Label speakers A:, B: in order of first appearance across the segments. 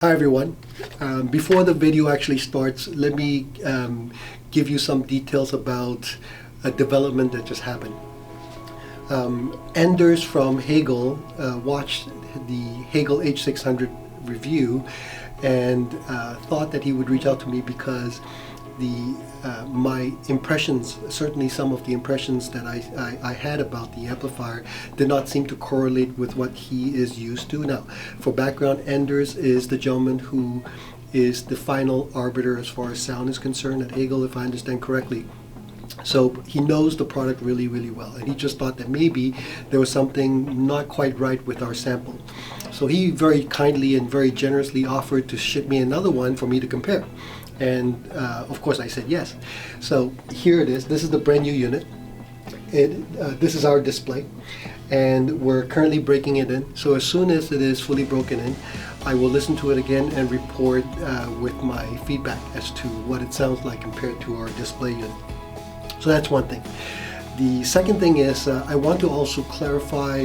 A: Hi everyone. Before the video actually starts, let me give you some details about a development that just happened. Anders from Hegel watched the Hegel H600 review and thought that he would reach out to me because my impressions, certainly some of the impressions that I had about the amplifier, did not seem to correlate with what he is used to. Now, for background, Anders is the gentleman who is the final arbiter as far as sound is concerned at Hegel, if I understand correctly. So he knows the product really, really well, and he just thought that maybe there was something not quite right with our sample. So he very kindly and very generously offered to ship me another one for me to compare. And of course I said yes. So here it is. This is the brand new unit. This is our display, and we're currently breaking it in. So as soon as it is fully broken in, I will listen to it again and report with my feedback as to what it sounds like compared to our display unit. So that's one thing. The second thing is I want to also clarify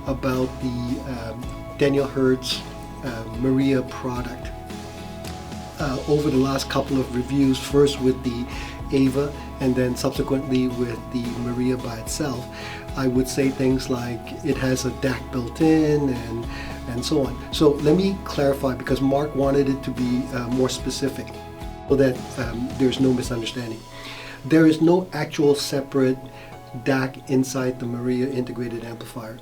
A: about the Daniel Hertz Maria product. Over the last couple of reviews, first with the Ava and then subsequently with the Maria by itself, I would say things like it has a DAC built in and so on. So let me clarify, because Mark wanted it to be more specific so that there's no misunderstanding. There is no actual separate DAC inside the Maria integrated amplifier.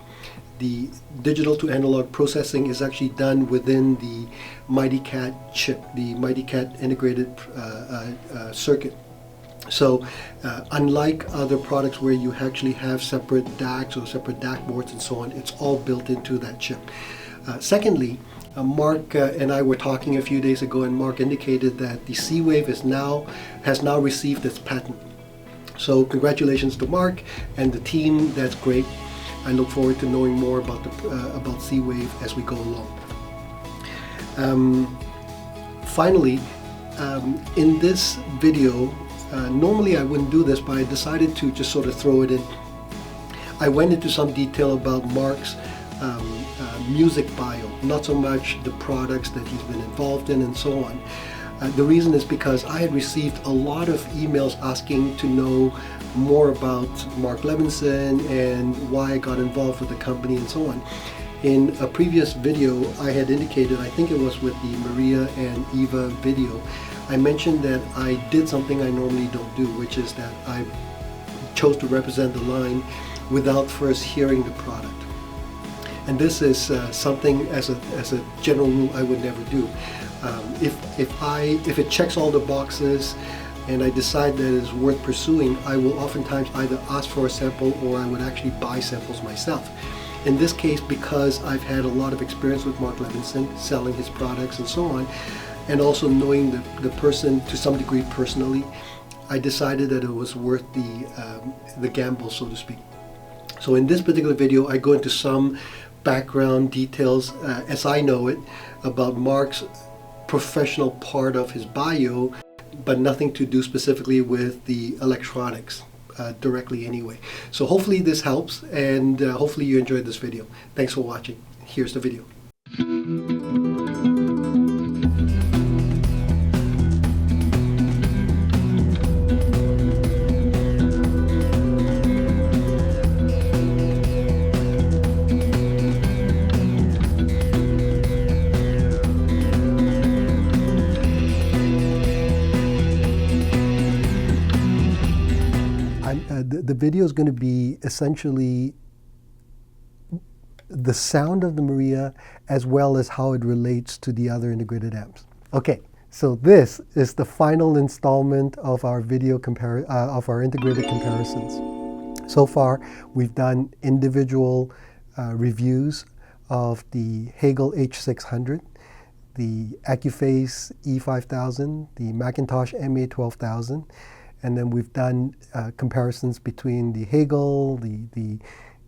A: The digital to analog processing is actually done within the MightyCat chip, the MightyCat integrated circuit. So unlike other products where you actually have separate DACs or separate DAC boards and so on, it's all built into that chip. Secondly, Mark and I were talking a few days ago, and Mark indicated that the C-Wave has now received its patent. So congratulations to Mark and the team. That's great. I look forward to knowing more about C-Wave as we go along. Finally, in this video, normally I wouldn't do this, but I decided to just sort of throw it in. I went into some detail about Mark's music bio, not so much the products that he's been involved in and so on. The reason is because I had received a lot of emails asking to know more about Mark Levinson and why I got involved with the company and so on. In a previous video, I had indicated, I think it was with the Maria and Eva video, I mentioned that I did something I normally don't do, which is that I chose to represent the line without first hearing the product. And this is something as a general rule I would never do. If it checks all the boxes and I decide that it is worth pursuing, I will oftentimes either ask for a sample or I would actually buy samples myself. In this case, because I've had a lot of experience with Mark Levinson, selling his products and so on, and also knowing the person to some degree personally, I decided that it was worth the gamble, so to speak. So in this particular video, I go into some background details as I know it about Mark's professional part of his bio, but nothing to do specifically with the electronics directly anyway. So hopefully this helps, and hopefully you enjoyed this video. Thanks for watching. Here's the video. The video is going to be essentially the sound of the Maria as well as how it relates to the other integrated amps. Okay, so this is the final installment of our video of our integrated comparisons. So far, we've done individual reviews of the Hegel H600, the Accuphase E-5000, the McIntosh MA12000. And then we've done comparisons between the Hegel,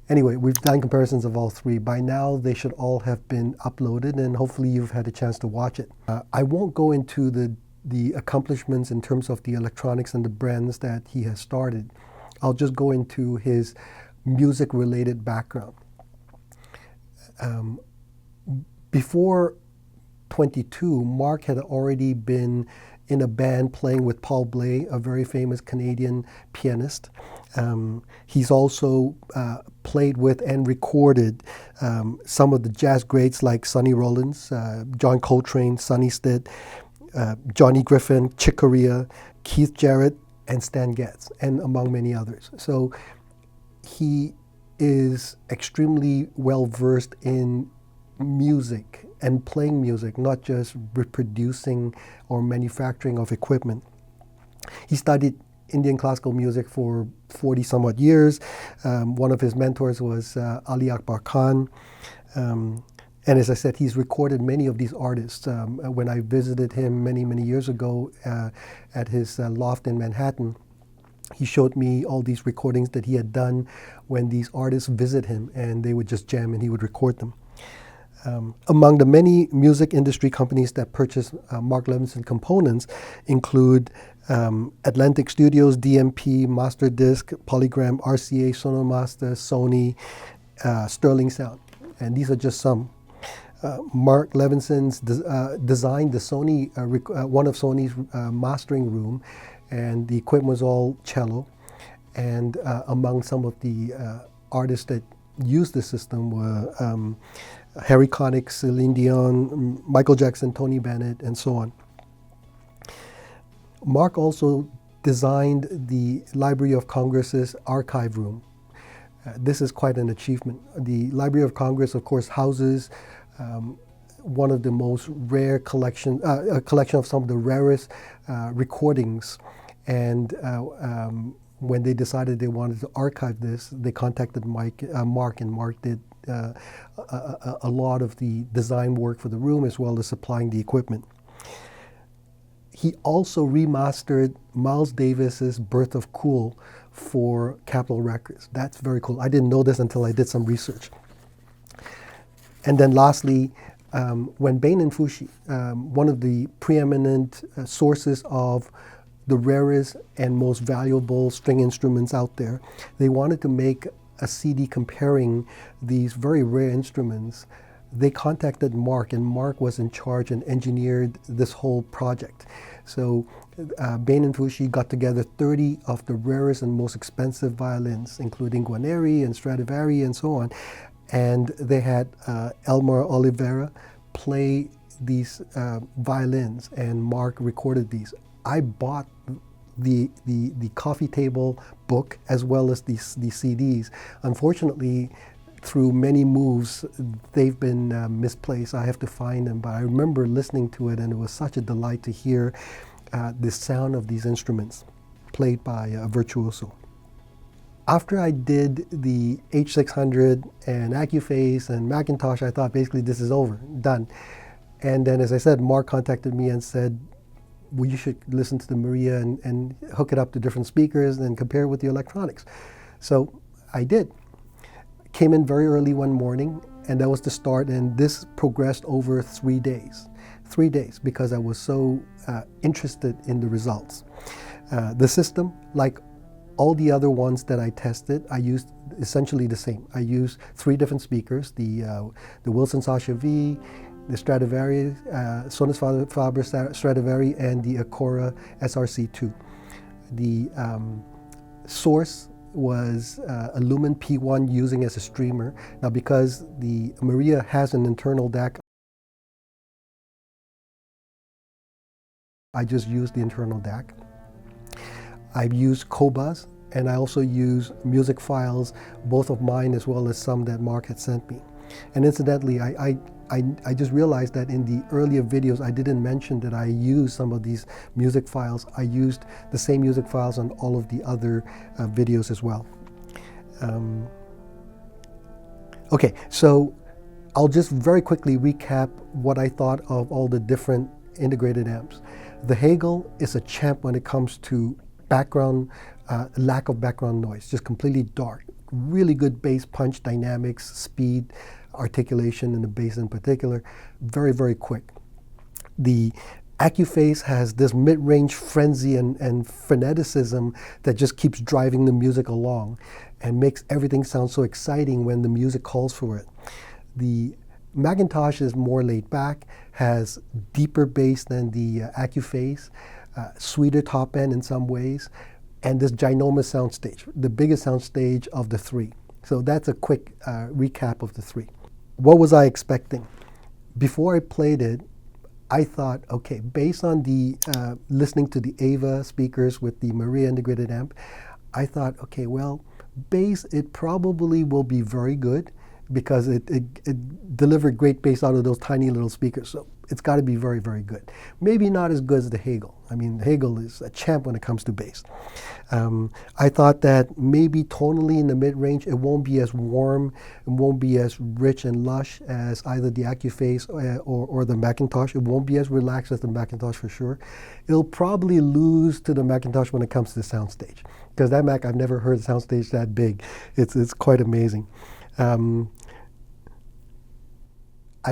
A: anyway, we've done comparisons of all three. By now, they should all have been uploaded, and hopefully you've had a chance to watch it. I won't go into the accomplishments in terms of the electronics and the brands that he has started. I'll just go into his music-related background. Before 22, Mark had already been in a band playing with Paul Bley, a very famous Canadian pianist. He's also played with and recorded some of the jazz greats like Sonny Rollins, John Coltrane, Sonny Stitt, Johnny Griffin, Chick Corea, Keith Jarrett, and Stan Getz, and among many others. So he is extremely well versed in music and playing music, not just reproducing or manufacturing of equipment. He studied Indian classical music for 40 somewhat years. One of his mentors was Ali Akbar Khan. And as I said, he's recorded many of these artists. When I visited him many, many years ago at his loft in Manhattan, he showed me all these recordings that he had done when these artists visit him, and they would just jam and he would record them. Among the many music industry companies that purchase Mark Levinson components include Atlantic Studios, DMP, Master Disc, Polygram, RCA, Sonomaster, Sony, Sterling Sound, and these are just some. Mark Levinson's designed the Sony, one of Sony's mastering room, and the equipment was all cello. And among some of the artists that used the system were Harry Connick, Celine Dion, Michael Jackson, Tony Bennett, and so on. Mark also designed the Library of Congress's archive room. This is quite an achievement. The Library of Congress, of course, houses one of the most rare collection, a collection of some of the rarest recordings. And when they decided they wanted to archive this, they contacted Mark, and Mark did a lot of the design work for the room as well as supplying the equipment. He also remastered Miles Davis's Birth of Cool for Capitol Records. That's very cool. I didn't know this until I did some research. And then lastly, when Bain and Fushi, one of the preeminent sources of the rarest and most valuable string instruments out there, they wanted to make a CD comparing these very rare instruments. They contacted Mark, and Mark was in charge and engineered this whole project. So Bain and Fushi got together 30 of the rarest and most expensive violins, including Guarneri and Stradivari and so on. And they had Elmer Oliveira play these violins, and Mark recorded these. I bought the coffee table book as well as these CDs. Unfortunately, through many moves, they've been misplaced. I have to find them, but I remember listening to it, and it was such a delight to hear the sound of these instruments played by a virtuoso. After I did the H600 and Accuphase and McIntosh, I thought basically this is over, done. And then, as I said, Mark contacted me and said, well, you should listen to the Maria and hook it up to different speakers and compare it with the electronics. So I did. Came in very early one morning, and that was the start, and this progressed over 3 days. 3 days, because I was so interested in the results. The system, like all the other ones that I tested, I used essentially the same. I used 3 different speakers, the Wilson Sasha V, the Stradivari, Sonus Faber Stradivari, and the Acora SRC2. The source was a Lumen P1 using as a streamer. Now, because the Maria has an internal DAC, I just used the internal DAC. I've used Cobas, and I also use music files, both of mine as well as some that Mark had sent me. And incidentally, I just realized that in the earlier videos, I didn't mention that I used some of these music files. I used the same music files on all of the other videos as well. Okay, so I'll just very quickly recap what I thought of all the different integrated amps. The Hegel is a champ when it comes to background, lack of background noise, just completely dark. Really good bass punch, dynamics, speed, articulation in the bass in particular, very, very quick. The Accuphase has this mid-range frenzy and freneticism that just keeps driving the music along and makes everything sound so exciting when the music calls for it. The McIntosh is more laid back, has deeper bass than the Accuphase, sweeter top end in some ways, and this ginormous soundstage, the biggest soundstage of the three. So that's a quick recap of the three. What was I expecting? Before I played it, I thought, okay, based on the listening to the Ava speakers with the Maria integrated amp, I thought, okay, well, bass, it probably will be very good because it delivered great bass out of those tiny little speakers. So it's got to be very, very good. Maybe not as good as the Hegel. I mean, Hegel is a champ when it comes to bass. I thought that maybe tonally in the mid-range, it won't be as warm, it won't be as rich and lush as either the Accuphase or the McIntosh. It won't be as relaxed as the McIntosh for sure. It'll probably lose to the McIntosh when it comes to the soundstage. Because that Mac, I've never heard a soundstage that big. It's quite amazing. I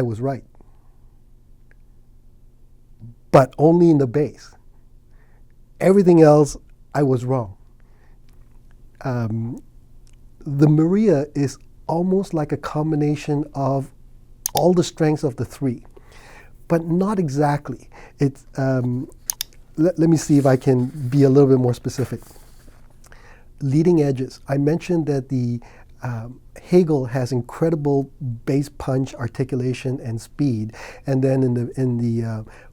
A: was right. But only in the bass. Everything else, I was wrong. The Maria is almost like a combination of all the strengths of the three, but not exactly. It's, let me see if I can be a little bit more specific. Leading edges. I mentioned that the Hegel has incredible bass punch, articulation, and speed, and then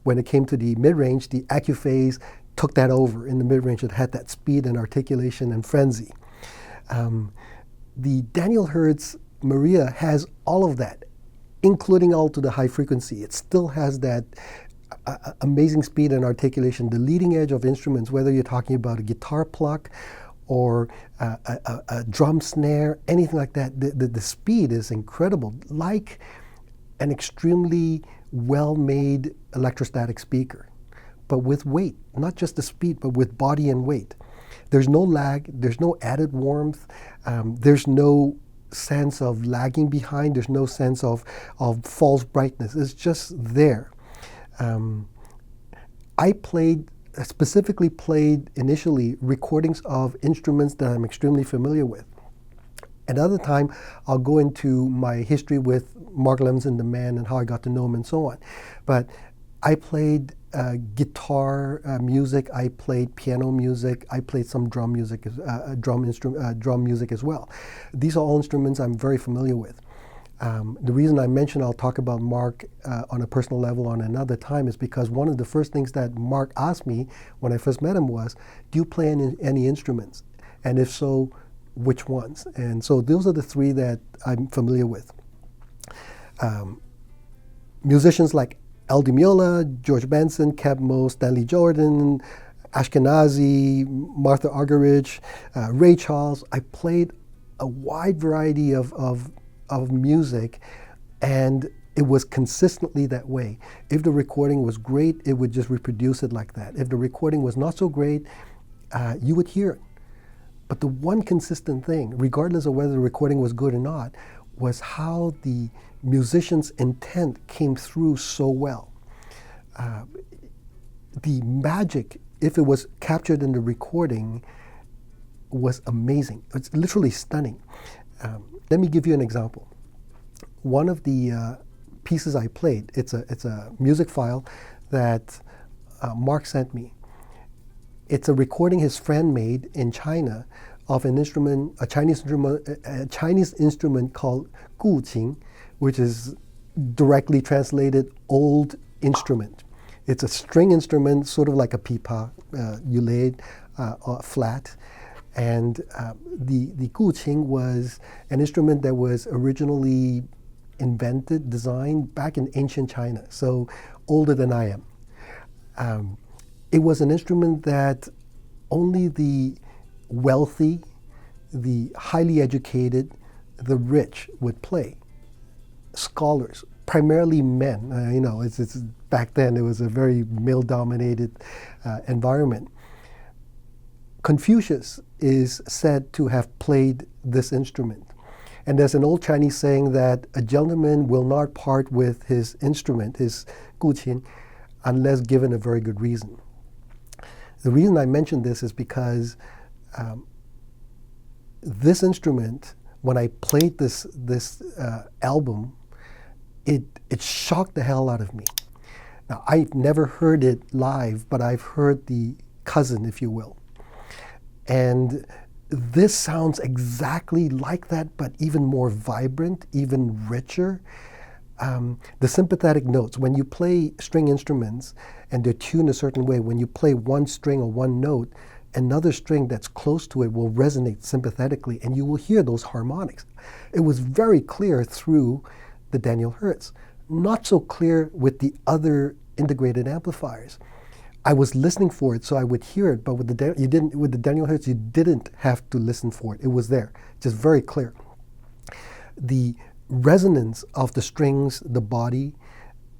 A: when it came to the mid-range, the Accuphase took that over. In the mid-range, it had that speed and articulation and frenzy. The Daniel Hertz Maria has all of that, including all to the high frequency. It still has that amazing speed and articulation. The leading edge of instruments, whether you're talking about a guitar pluck or a drum snare, anything like that, the speed is incredible, like an extremely well-made electrostatic speaker, but with weight, not just the speed, but with body and weight. There's no lag, there's no added warmth, there's no sense of lagging behind, there's no sense of false brightness. It's just there. I specifically played initially recordings of instruments that I'm extremely familiar with. Another time, I'll go into my history with Mark Levinson, the man, and how I got to know him and so on. But I played guitar music, I played piano music, I played some drum music, drum music as well. These are all instruments I'm very familiar with. The reason I mentioned I'll talk about Mark on a personal level on another time is because one of the first things that Mark asked me when I first met him was, do you play any instruments? And if so, which ones? And so those are the three that I'm familiar with. Musicians like Al Di Meola, George Benson, Keb Mo, Stanley Jordan, Ashkenazi, Martha Argerich, Ray Charles. I played a wide variety of music, and it was consistently that way. If the recording was great, it would just reproduce it like that. If the recording was not so great, you would hear it. But the one consistent thing, regardless of whether the recording was good or not, was how the musician's intent came through so well. The magic, if it was captured in the recording, was amazing. It's literally stunning. Let me give you an example. One of the pieces I played, it's a music file that Mark sent me. It's a recording his friend made in China of an instrument, a Chinese instrument called guqin, which is directly translated old instrument. It's a string instrument, sort of like a pipa. You lay it flat. And the guqin was an instrument that was originally invented, designed back in ancient China, so older than I am. It was an instrument that only the wealthy, the highly educated, the rich would play. Scholars, primarily men. It's back then it was a very male-dominated environment. Confucius is said to have played this instrument. And there's an old Chinese saying that a gentleman will not part with his instrument, his guqin, unless given a very good reason. The reason I mention this is because this instrument, when I played this album, it shocked the hell out of me. Now, I've never heard it live, but I've heard the cousin, if you will. And this sounds exactly like that, but even more vibrant, even richer. The sympathetic notes, when you play string instruments and they're tuned a certain way, when you play one string or one note, another string that's close to it will resonate sympathetically, and you will hear those harmonics. It was very clear through the Daniel Hertz. Not so clear with the other integrated amplifiers. I was listening for it so I would hear it, but with the Daniel Hertz you didn't have to listen for it. It was there, just very clear. The resonance of the strings, the body,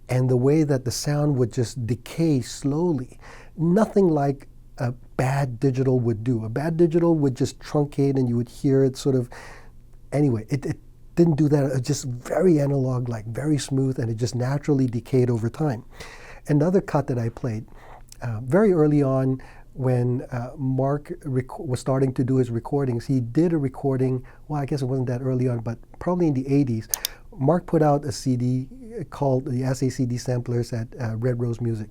A: and the way that the sound would just decay slowly. Nothing like a bad digital would do. A bad digital would just truncate and you would hear it sort of, anyway, it didn't do that. It was just very analog, like very smooth, and it just naturally decayed over time. Another cut that I played, very early on when Mark was starting to do his recordings, he did a recording, well, I guess it wasn't that early on, but probably in the 80s. Mark put out a CD called the SACD Samplers at Red Rose Music.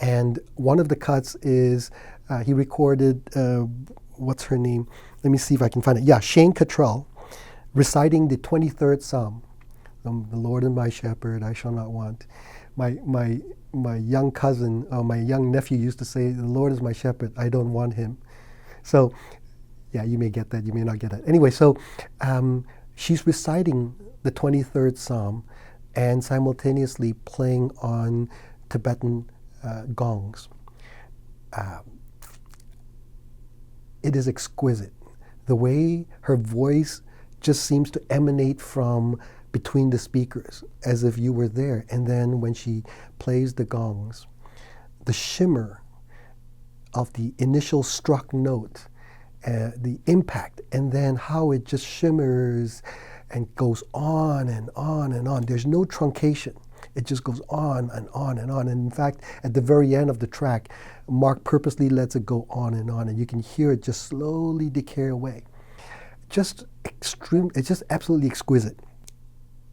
A: And one of the cuts is he recorded, what's her name? Let me see if I can find it. Yeah, Shane Cottrell reciting the 23rd Psalm. The Lord is my shepherd, I shall not want. My young cousin, my young nephew used to say, the Lord is my shepherd, I don't want him. So, yeah, you may get that, you may not get that. Anyway, so she's reciting the 23rd Psalm and simultaneously playing on Tibetan gongs. It is exquisite. The way her voice just seems to emanate from between the speakers, as if you were there. And then when she plays the gongs, the shimmer of the initial struck note, the impact, and then how it just shimmers and goes on and on and on. There's no truncation. It just goes on and on and on. And in fact, at the very end of the track, Mark purposely lets it go on, and you can hear it just slowly decay away. Just extreme, it's just absolutely exquisite.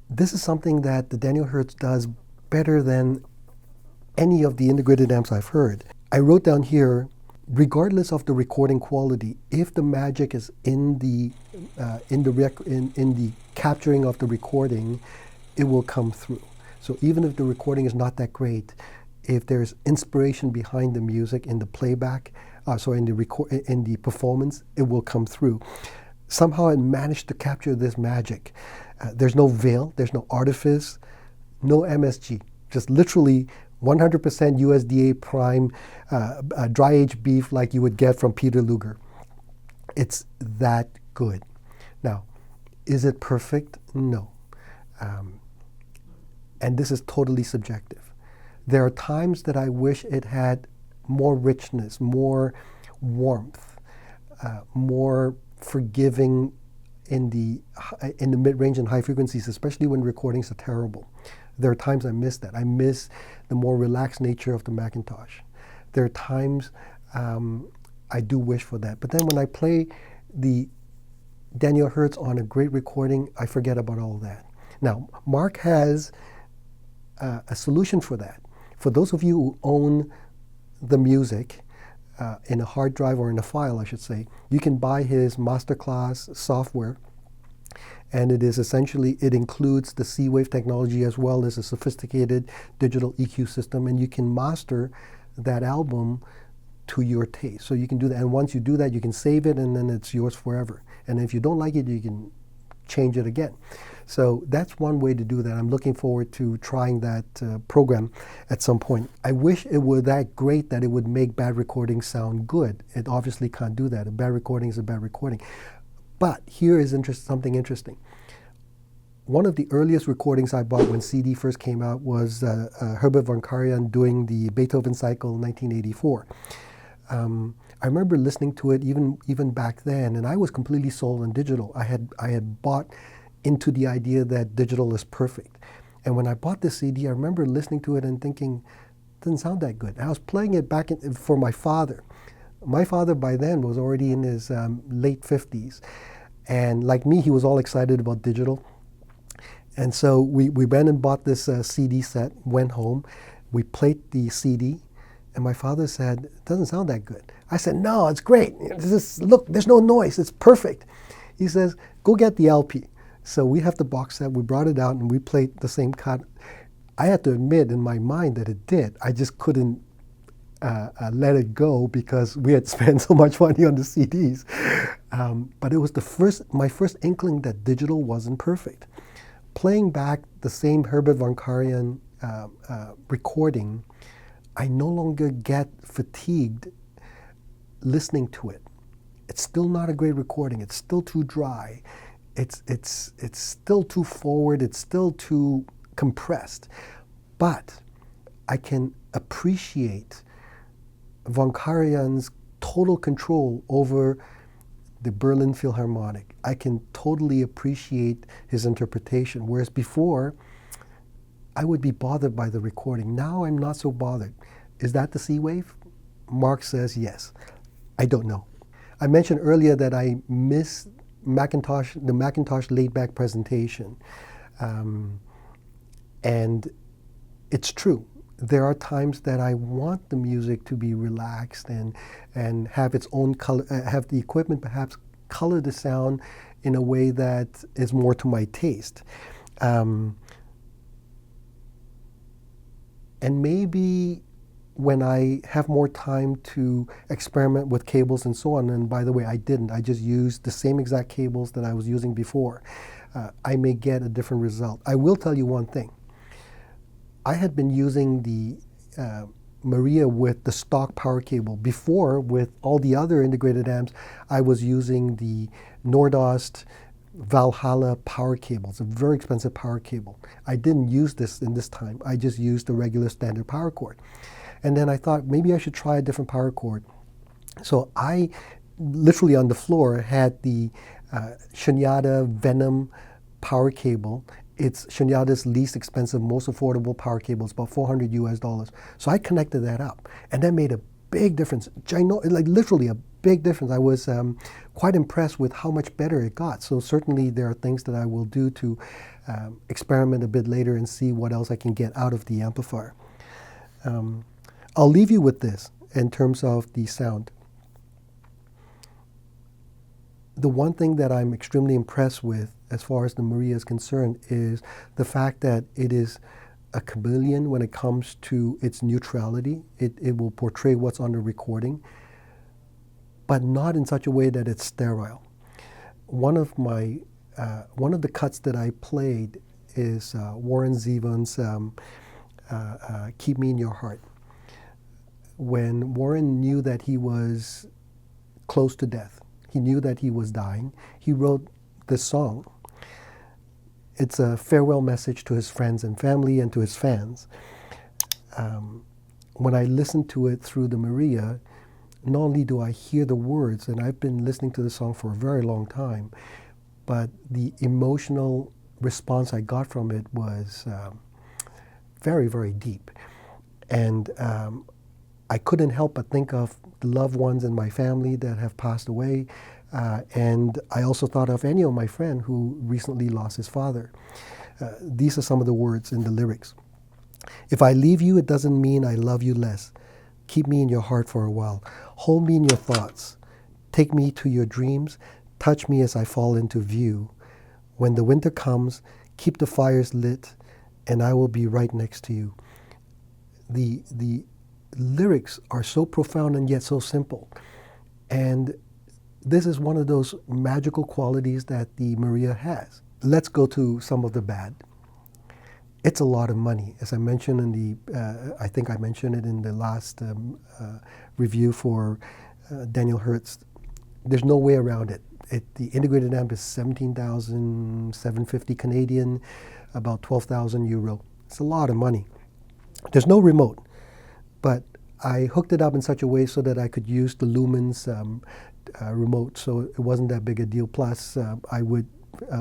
A: This is something that the Daniel Hertz does better than any of the integrated amps I've heard. I wrote down here, regardless of the recording quality, if the magic is in the capturing of the recording, it will come through. So even if the recording is not that great, if there's inspiration behind the music in the playback, in the performance, it will come through. Somehow it managed to capture this magic. There's no veil, there's no artifice, no MSG, just literally 100% USDA prime dry aged beef like you would get from Peter Luger. It's that good. Now, is it perfect? No. And this is totally subjective. There are times that I wish it had more richness, more warmth, more forgiving in the mid-range and high frequencies, especially when recordings are terrible. There are times I miss that. I miss the more relaxed nature of the McIntosh. There are times I do wish for that. But then when I play the Daniel Hertz on a great recording, I forget about all of that. Now, Mark has a solution for that. For those of you who own the music in a hard drive or in a file, I should say, you can buy his masterclass software, and it is essentially, it includes the C-Wave technology as well as a sophisticated digital EQ system, and you can master that album to your taste. So you can do that, and once you do that, you can save it, and then it's yours forever. And if you don't like it, you can change it again. So that's one way to do that. I'm looking forward to trying that program at some point. I wish it were that great that it would make bad recordings sound good. It obviously can't do that. A bad recording is a bad recording. But here is something interesting. One of the earliest recordings I bought when CD first came out was Herbert von Karajan doing the Beethoven Cycle 1984. I remember listening to it even back then, and I was completely sold on digital. I had bought into the idea that digital is perfect. And when I bought the CD, I remember listening to it and thinking, it doesn't sound that good. I was playing it back for my father. My father by then was already in his late 50s. And like me, he was all excited about digital. And so we went and bought this CD set, went home, we played the CD, and my father said, "It doesn't sound that good." I said, "No, it's great. Look, there's no noise. It's perfect." He says, "Go get the LP." So we have the box set. We brought it out, and we played the same cut. I had to admit in my mind that it did. I just couldn't let it go because we had spent so much money on the CDs. But it was my first inkling that digital wasn't perfect. Playing back the same Herbert von Karajan recording, I no longer get fatigued listening to it. It's still not a great recording. It's still too dry. It's still too forward. It's still too compressed. But I can appreciate von Karajan's total control over the Berlin Philharmonic. I can totally appreciate his interpretation, whereas before, I would be bothered by the recording. Now I'm not so bothered. Is that the C wave? Mark says yes. I don't know. I mentioned earlier that I miss the McIntosh laid-back presentation. And it's true. There are times that I want the music to be relaxed and have its own color, have the equipment perhaps color the sound in a way that is more to my taste. And maybe when I have more time to experiment with cables and so on, and by the way, I didn't. I just used the same exact cables that I was using before. I may get a different result. I will tell you one thing. I had been using the Maria with the stock power cable. Before, with all the other integrated amps, I was using the Nordost Valhalla power cable. It's a very expensive power cable. I didn't use this in this time. I just used the regular standard power cord. And then I thought maybe I should try a different power cord. So I literally on the floor had the Shunyata Venom power cable. It's Shunyata's least expensive, most affordable power cable. It's about $400 US. So I connected that up, and that made a big difference. Like literally a big difference. I was quite impressed with how much better it got. So certainly there are things that I will do to experiment a bit later and see what else I can get out of the amplifier. I'll leave you with this in terms of the sound. The one thing that I'm extremely impressed with as far as the Maria is concerned is the fact that it is a chameleon when it comes to its neutrality. It will portray what's on the recording, but not in such a way that it's sterile. One of the cuts that I played is Warren Zevon's Keep Me in Your Heart. When Warren knew that he was close to death, he knew that he was dying, he wrote this song. It's a farewell message to his friends and family and to his fans. When I listen to it through the Maria, not only do I hear the words, and I've been listening to the song for a very long time, but the emotional response I got from it was very, very deep. And I couldn't help but think of the loved ones in my family that have passed away. And I also thought of Ennio, my friend, who recently lost his father. These are some of the words in the lyrics. If I leave you, it doesn't mean I love you less. Keep me in your heart for a while. Hold me in your thoughts. Take me to your dreams. Touch me as I fall into view. When the winter comes, keep the fires lit, and I will be right next to you. The lyrics are so profound and yet so simple. And this is one of those magical qualities that the Maria has. Let's go to some of the bad. It's a lot of money. As I mentioned in the, I think I mentioned it in the last review for Daniel Hertz. There's no way around it. The integrated amp is 17,750 Canadian, about 12,000 euro. It's a lot of money. There's no remote, but I hooked it up in such a way so that I could use the Lumens remote, so it wasn't that big a deal. Plus, I would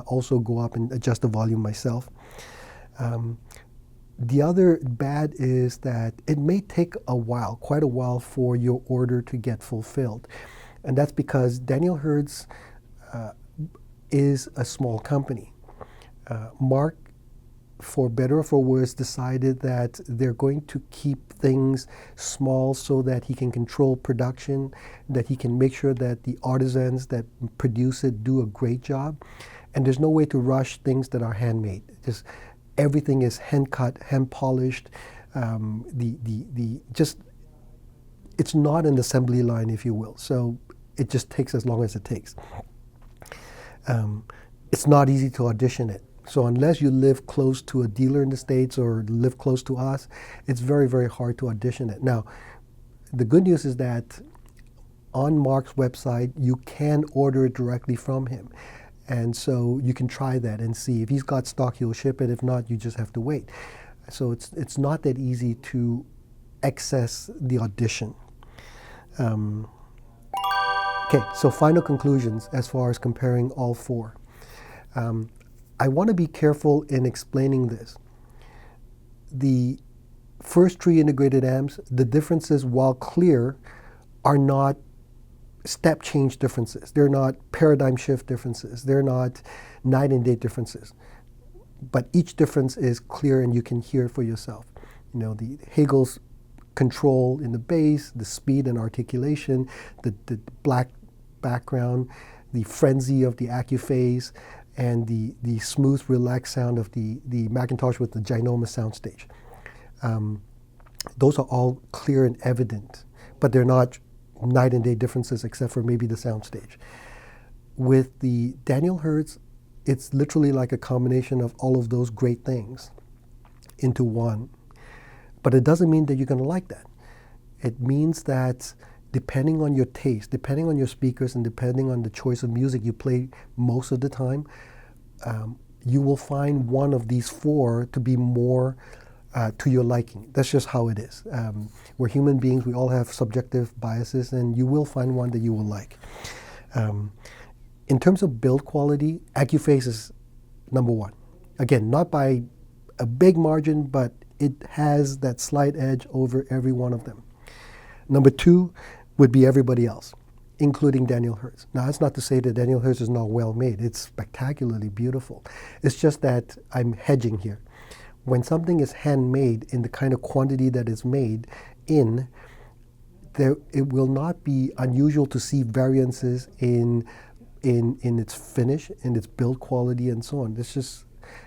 A: also go up and adjust the volume myself. The other bad is that it may take a while, quite a while, for your order to get fulfilled. And that's because Daniel Hertz is a small company. Mark for better or for worse, decided that they're going to keep things small so that he can control production, that he can make sure that the artisans that produce it do a great job. And there's no way to rush things that are handmade. Just everything is hand cut, hand polished. It's not an assembly line, if you will. So it just takes as long as it takes. It's not easy to audition it. So unless you live close to a dealer in the States or live close to us, it's very, very hard to audition it. Now, the good news is that on Mark's website, you can order it directly from him. And so you can try that and see. If he's got stock, he'll ship it. If not, you just have to wait. So it's not that easy to access the audition. Okay, so final conclusions as far as comparing all four. I want to be careful in explaining this. The first three integrated amps, the differences, while clear, are not step change differences. They're not paradigm shift differences. They're not night and day differences. But each difference is clear and you can hear it for yourself. You know, the Hegel's control in the bass, the speed and articulation, the black background, the frenzy of the Accuphase, and the smooth, relaxed sound of the McIntosh with the ginormous soundstage. Those are all clear and evident, but they're not night and day differences except for maybe the soundstage. With the Daniel Hertz, it's literally like a combination of all of those great things into one. But it doesn't mean that you're going to like that. It means that depending on your taste, depending on your speakers, and depending on the choice of music you play most of the time, you will find one of these four to be more to your liking. That's just how it is. We're human beings. We all have subjective biases, and you will find one that you will like. In terms of build quality, Accuphase is number one. Again, not by a big margin, but it has that slight edge over every one of them. Number two would be everybody else, including Daniel Hertz. Now, that's not to say that Daniel Hertz is not well made. It's spectacularly beautiful. It's just that I'm hedging here. When something is handmade in the kind of quantity that is made in, it will not be unusual to see variances in its finish, in its build quality, and so on. It's just,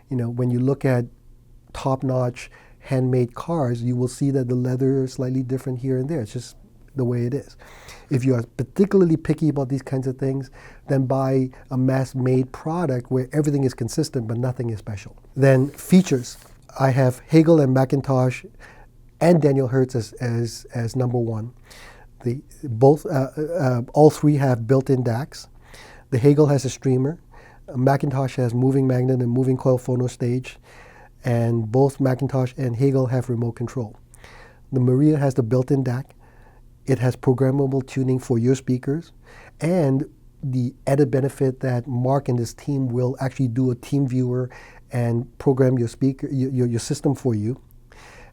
A: you know, when you look at top-notch handmade cars, you will see that the leather is slightly different here and there. It's just the way it is. If you are particularly picky about these kinds of things, then buy a mass-made product where everything is consistent but nothing is special. Then features. I have Hegel and McIntosh and Daniel Hertz as number one. All three have built-in DACs. The Hegel has a streamer. McIntosh has moving magnet and moving coil phono stage. And both McIntosh and Hegel have remote control. The Maria has the built-in DAC. It has programmable tuning for your speakers, and the added benefit that Mark and his team will actually do a team viewer and program your speaker, your system for you.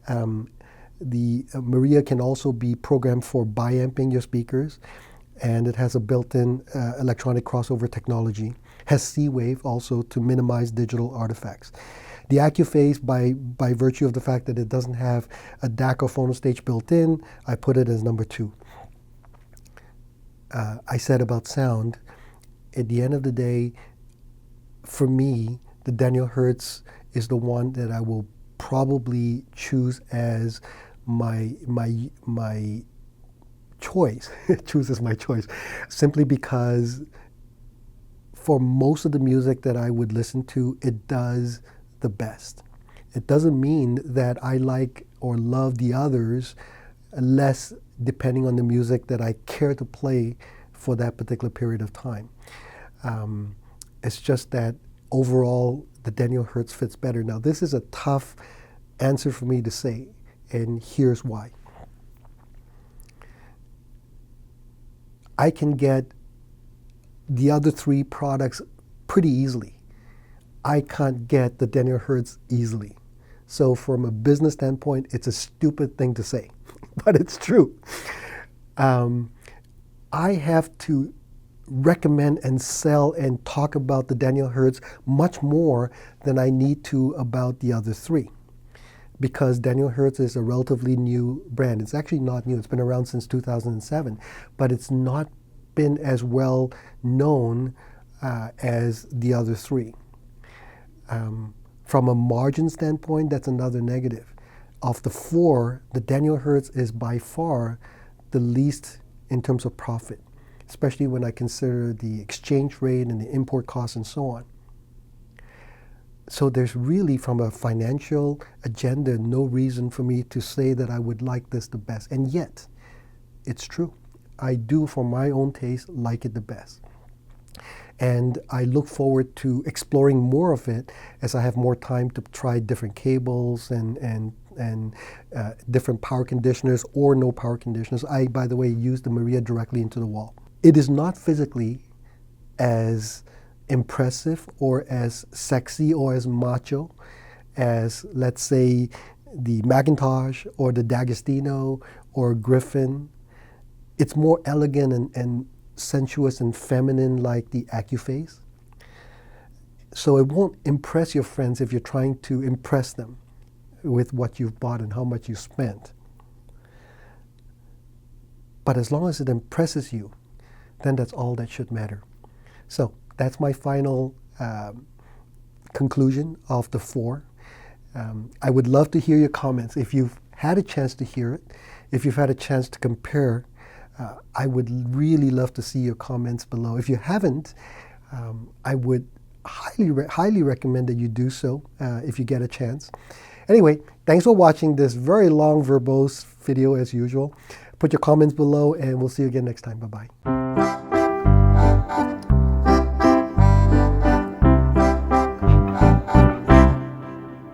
A: The Maria can also be programmed for bi-amping your speakers, and it has a built-in electronic crossover technology. Has C-Wave also to minimize digital artifacts. The Accuphase, by virtue of the fact that it doesn't have a DAC or phono stage built in, I put it as number two. I said about sound, at the end of the day, for me, the Daniel Hertz is the one that I will probably choose as my choice. Choose as my choice, simply because for most of the music that I would listen to, it does the best. It doesn't mean that I like or love the others less depending on the music that I care to play for that particular period of time. It's just that overall the Daniel Hertz fits better. Now, this is a tough answer for me to say, and here's why. I can get the other three products pretty easily. I can't get the Daniel Hertz easily. So from a business standpoint, it's a stupid thing to say, but it's true. I have to recommend and sell and talk about the Daniel Hertz much more than I need to about the other three, because Daniel Hertz is a relatively new brand. It's actually not new. It's been around since 2007, but it's not been as well known as the other three. From a margin standpoint, that's another negative. Of the four, the Daniel Hertz is by far the least in terms of profit, especially when I consider the exchange rate and the import costs and so on. So there's really, from a financial agenda, no reason for me to say that I would like this the best. And yet, it's true. I do, for my own taste, like it the best. And I look forward to exploring more of it as I have more time to try different cables and different power conditioners or no power conditioners. I, by the way, use the Maria directly into the wall. It is not physically as impressive or as sexy or as macho as, let's say, the McIntosh or the D'Agostino or Griffin. It's more elegant and sensuous and feminine, like the Accuphase. So it won't impress your friends if you're trying to impress them with what you've bought and how much you spent. But as long as it impresses you, then that's all that should matter. So that's my final conclusion of the four. I would love to hear your comments. If you've had a chance to hear it, if you've had a chance to compare, I would really love to see your comments below. If you haven't, I would highly recommend that you do so if you get a chance. Anyway, thanks for watching this very long, verbose video as usual. Put your comments below, and we'll see you again next time. Bye-bye.